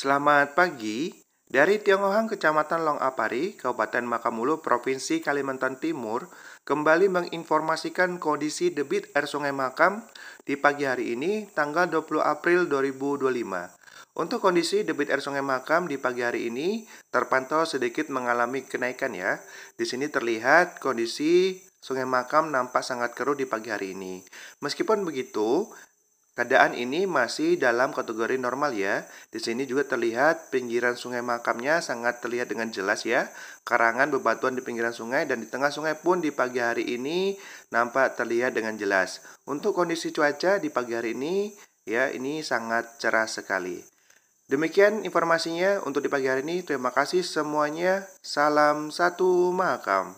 Selamat pagi. Dari Tionghoang, Kecamatan Long Apari, Kabupaten Makamulu, Provinsi Kalimantan Timur, kembali menginformasikan kondisi debit air Sungai Makam di pagi hari ini, tanggal 20 April 2025. Untuk kondisi debit air Sungai Makam di pagi hari ini terpantau sedikit mengalami kenaikan ya. Di sini terlihat kondisi Sungai Makam nampak sangat keruh di pagi hari ini. Meskipun begitu, keadaan ini masih dalam kategori normal ya. Di sini juga terlihat pinggiran sungai Makamnya sangat terlihat dengan jelas ya. Karangan bebatuan di pinggiran sungai dan di tengah sungai pun di pagi hari ini nampak terlihat dengan jelas. Untuk kondisi cuaca di pagi hari ini ya ini sangat cerah sekali. Demikian informasinya untuk di pagi hari ini. Terima kasih semuanya. Salam satu Makam.